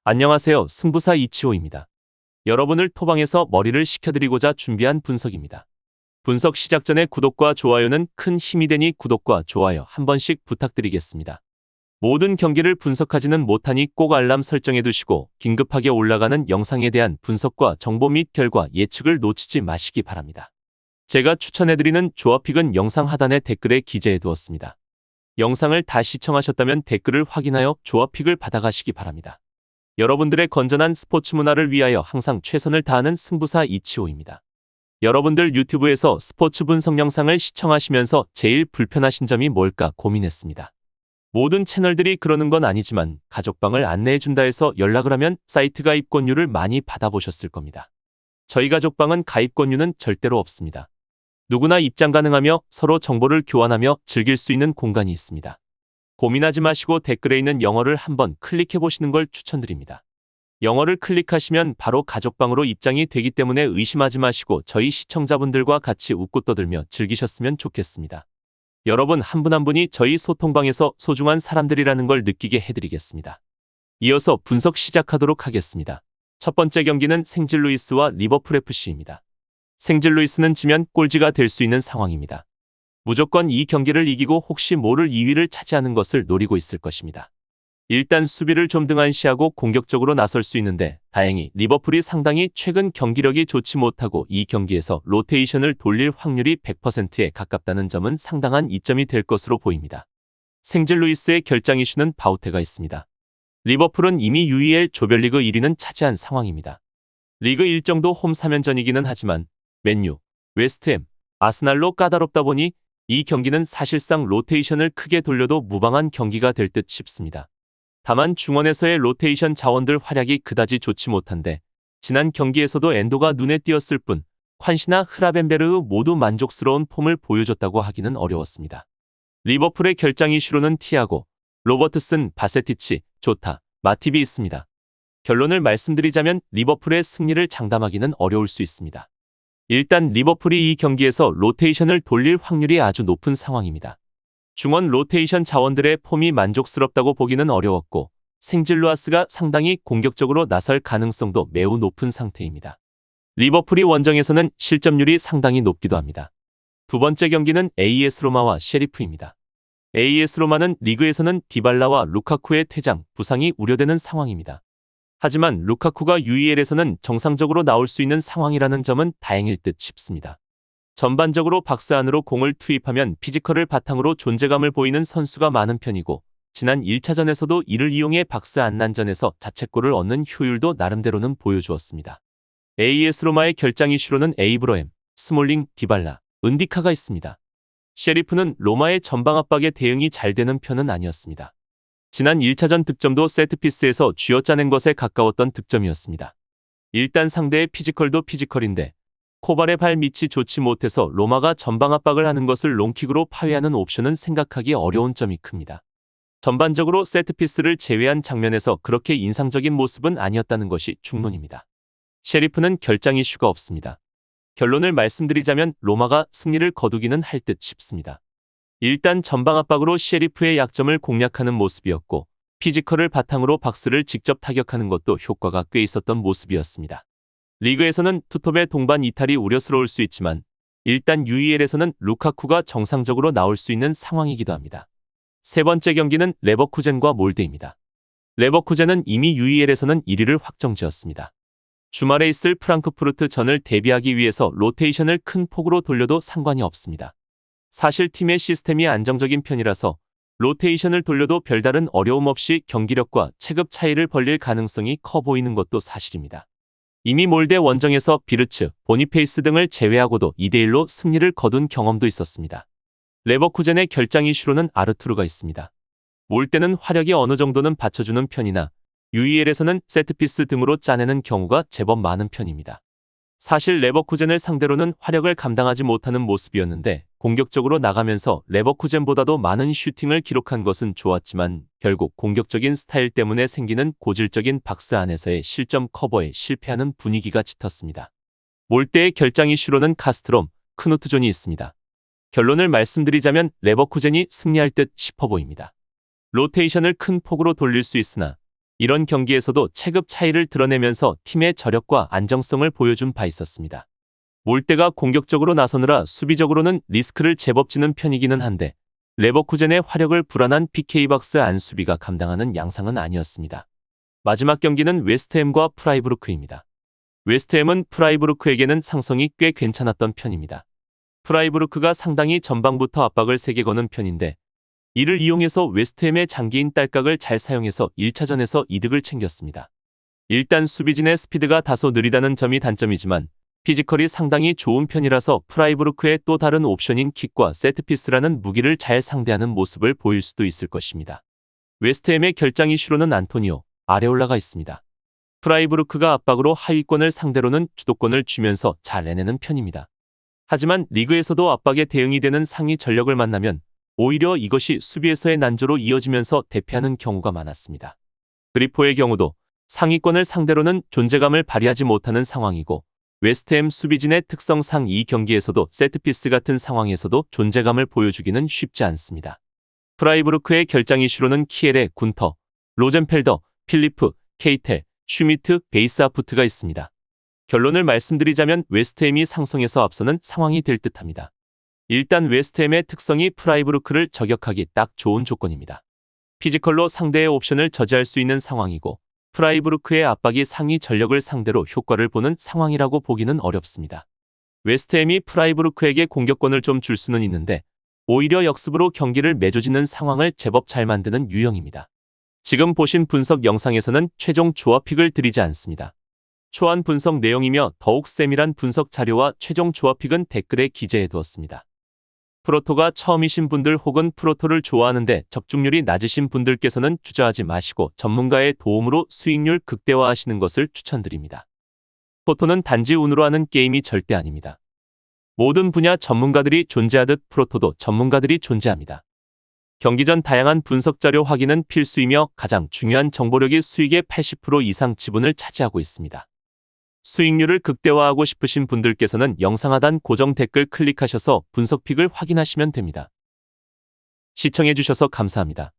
안녕하세요. 승부사 이치호입니다. 여러분을 토방에서 머리를 식혀드리고자 준비한 분석입니다. 분석 시작 전에 구독과 좋아요는 큰 힘이 되니 구독과 좋아요 한 번씩 부탁드리겠습니다. 모든 경기를 분석하지는 못하니 꼭 알람 설정해 두시고 긴급하게 올라가는 영상에 대한 분석과 정보 및 결과 예측을 놓치지 마시기 바랍니다. 제가 추천해드리는 조합픽은 영상 하단에 댓글에 기재해 두었습니다. 영상을 다 시청하셨다면 댓글을 확인하여 조합픽을 받아가시기 바랍니다. 여러분들의 건전한 스포츠 문화를 위하여 항상 최선을 다하는 승부사 이치호입니다. 여러분들 유튜브에서 스포츠 분석 영상을 시청하시면서 제일 불편하신 점이 뭘까 고민했습니다. 모든 채널들이 그러는 건 아니지만 가족방을 안내해준다 해서 연락을 하면 사이트 가입 권유를 많이 받아보셨을 겁니다. 저희 가족방은 가입 권유는 절대로 없습니다. 누구나 입장 가능하며 서로 정보를 교환하며 즐길 수 있는 공간이 있습니다. 고민하지 마시고 댓글에 있는 영어를 한번 클릭해 보시는 걸 추천드립니다. 영어를 클릭하시면 바로 가족방으로 입장이 되기 때문에 의심하지 마시고 저희 시청자분들과 같이 웃고 떠들며 즐기셨으면 좋겠습니다. 여러분 한 분 한 분이 저희 소통방에서 소중한 사람들이라는 걸 느끼게 해드리겠습니다. 이어서 분석 시작하도록 하겠습니다. 첫 번째 경기는 생질루이스와 리버풀 FC입니다. 생질루이스는 지면 꼴찌가 될 수 있는 상황입니다. 무조건 이 경기를 이기고 혹시 모를 2위를 차지하는 것을 노리고 있을 것입니다. 일단 수비를 좀 등한시하고 공격적으로 나설 수 있는데 다행히 리버풀이 상당히 최근 경기력이 좋지 못하고 이 경기에서 로테이션을 돌릴 확률이 100%에 가깝다는 점은 상당한 이점이 될 것으로 보입니다. 생질루이스의 결장 이슈는 바우테가 있습니다. 리버풀은 이미 UEL 조별리그 1위는 차지한 상황입니다. 리그 일정도 홈 3연전이기는 하지만 맨유, 웨스트햄, 아스날로 까다롭다 보니 이 경기는 사실상 로테이션을 크게 돌려도 무방한 경기가 될 듯 싶습니다. 다만 중원에서의 로테이션 자원들 활약이 그다지 좋지 못한데 지난 경기에서도 엔도가 눈에 띄었을 뿐 콴시나 흐라벤베르흐 모두 만족스러운 폼을 보여줬다고 하기는 어려웠습니다. 리버풀의 결장 이슈로는 티아고, 로버트슨, 바세티치, 조타, 마팁이 있습니다. 결론을 말씀드리자면 리버풀의 승리를 장담하기는 어려울 수 있습니다. 일단 리버풀이 이 경기에서 로테이션을 돌릴 확률이 아주 높은 상황입니다. 중원 로테이션 자원들의 폼이 만족스럽다고 보기는 어려웠고 생질루아스가 상당히 공격적으로 나설 가능성도 매우 높은 상태입니다. 리버풀이 원정에서는 실점률이 상당히 높기도 합니다. 두 번째 경기는 AS 로마와 셰리프입니다. AS 로마는 리그에서는 디발라와 루카쿠의 퇴장, 부상이 우려되는 상황입니다. 하지만 루카쿠가 UEL에서는 정상적으로 나올 수 있는 상황이라는 점은 다행일 듯 싶습니다. 전반적으로 박스 안으로 공을 투입하면 피지컬을 바탕으로 존재감을 보이는 선수가 많은 편이고 지난 1차전에서도 이를 이용해 박스 안난전에서 자책골을 얻는 효율도 나름대로는 보여주었습니다. AS 로마의 결장 이슈로는 에이브러햄, 스몰링, 디발라, 은디카가 있습니다. 셰리프는 로마의 전방 압박에 대응이 잘 되는 편은 아니었습니다. 지난 1차전 득점도 세트피스에서 쥐어짜낸 것에 가까웠던 득점이었습니다. 일단 상대의 피지컬도 피지컬인데 코발의 발 밑이 좋지 못해서 로마가 전방 압박을 하는 것을 롱킥으로 파괴하는 옵션은 생각하기 어려운 점이 큽니다. 전반적으로 세트피스를 제외한 장면에서 그렇게 인상적인 모습은 아니었다는 것이 중론입니다. 셰리프는 결장 이슈가 없습니다. 결론을 말씀드리자면 로마가 승리를 거두기는 할 듯 싶습니다. 일단 전방 압박으로 셰리프의 약점을 공략하는 모습이었고 피지컬을 바탕으로 박스를 직접 타격하는 것도 효과가 꽤 있었던 모습이었습니다. 리그에서는 투톱의 동반 이탈이 우려스러울 수 있지만 일단 UEL에서는 루카쿠가 정상적으로 나올 수 있는 상황이기도 합니다. 세 번째 경기는 레버쿠젠과 몰데입니다. 레버쿠젠은 이미 UEL에서는 1위를 확정지었습니다. 주말에 있을 프랑크푸르트 전을 대비하기 위해서 로테이션을 큰 폭으로 돌려도 상관이 없습니다. 사실 팀의 시스템이 안정적인 편이라서 로테이션을 돌려도 별다른 어려움 없이 경기력과 체급 차이를 벌릴 가능성이 커 보이는 것도 사실입니다. 이미 몰데 원정에서 비르츠, 보니페이스 등을 제외하고도 2대1로 승리를 거둔 경험도 있었습니다. 레버쿠젠의 결장 이슈로는 아르투르가 있습니다. 몰데는 화력이 어느 정도는 받쳐주는 편이나 UEL에서는 세트피스 등으로 짜내는 경우가 제법 많은 편입니다. 사실 레버쿠젠을 상대로는 화력을 감당하지 못하는 모습이었는데 공격적으로 나가면서 레버쿠젠보다도 많은 슈팅을 기록한 것은 좋았지만 결국 공격적인 스타일 때문에 생기는 고질적인 박스 안에서의 실점 커버에 실패하는 분위기가 짙었습니다. 몰데의 결장 이슈로는 카스트롬, 크누트존이 있습니다. 결론을 말씀드리자면 레버쿠젠이 승리할 듯 싶어 보입니다. 로테이션을 큰 폭으로 돌릴 수 있으나 이런 경기에서도 체급 차이를 드러내면서 팀의 저력과 안정성을 보여준 바 있었습니다. 몰대가 공격적으로 나서느라 수비적으로는 리스크를 제법 지는 편이기는 한데 레버쿠젠의 화력을 불안한 PK박스 안 수비가 감당하는 양상은 아니었습니다. 마지막 경기는 웨스트햄과 프라이부르크입니다. 웨스트햄은 프라이부르크에게는 상성이 꽤 괜찮았던 편입니다. 프라이부르크가 상당히 전방부터 압박을 세게 거는 편인데 이를 이용해서 웨스트햄의 장기인 딸깍을 잘 사용해서 1차전에서 이득을 챙겼습니다. 일단 수비진의 스피드가 다소 느리다는 점이 단점이지만 피지컬이 상당히 좋은 편이라서 프라이부르크의 또 다른 옵션인 킥과 세트피스라는 무기를 잘 상대하는 모습을 보일 수도 있을 것입니다. 웨스트햄의 결장 이슈로는 안토니오, 아레올라가 있습니다. 프라이부르크가 압박으로 하위권을 상대로는 주도권을 쥐면서 잘 내내는 편입니다. 하지만 리그에서도 압박에 대응이 되는 상위 전력을 만나면 오히려 이것이 수비에서의 난조로 이어지면서 대패하는 경우가 많았습니다. 그리포의 경우도 상위권을 상대로는 존재감을 발휘하지 못하는 상황이고 웨스트햄 수비진의 특성상 이 경기에서도 세트피스 같은 상황에서도 존재감을 보여주기는 쉽지 않습니다. 프라이부르크의 결장 이슈로는 키엘의 군터, 로젠펠더, 필리프, 케이텔, 슈미트, 베이스하프트가 있습니다. 결론을 말씀드리자면 웨스트햄이 상성에서 앞서는 상황이 될 듯합니다. 일단 웨스트햄의 특성이 프라이부르크를 저격하기 딱 좋은 조건입니다. 피지컬로 상대의 옵션을 저지할 수 있는 상황이고 프라이부르크의 압박이 상위 전력을 상대로 효과를 보는 상황이라고 보기는 어렵습니다. 웨스트햄이 프라이부르크에게 공격권을 좀 줄 수는 있는데 오히려 역습으로 경기를 매조짓는 상황을 제법 잘 만드는 유형입니다. 지금 보신 분석 영상에서는 최종 조합픽을 드리지 않습니다. 초안 분석 내용이며 더욱 세밀한 분석 자료와 최종 조합픽은 댓글에 기재해두었습니다. 프로토가 처음이신 분들 혹은 프로토를 좋아하는데 적중률이 낮으신 분들께서는 주저하지 마시고 전문가의 도움으로 수익률 극대화하시는 것을 추천드립니다. 프로토는 단지 운으로 하는 게임이 절대 아닙니다. 모든 분야 전문가들이 존재하듯 프로토도 전문가들이 존재합니다. 경기 전 다양한 분석 자료 확인은 필수이며 가장 중요한 정보력이 수익의 80% 이상 지분을 차지하고 있습니다. 수익률을 극대화하고 싶으신 분들께서는 영상 하단 고정 댓글 클릭하셔서 분석픽을 확인하시면 됩니다. 시청해주셔서 감사합니다.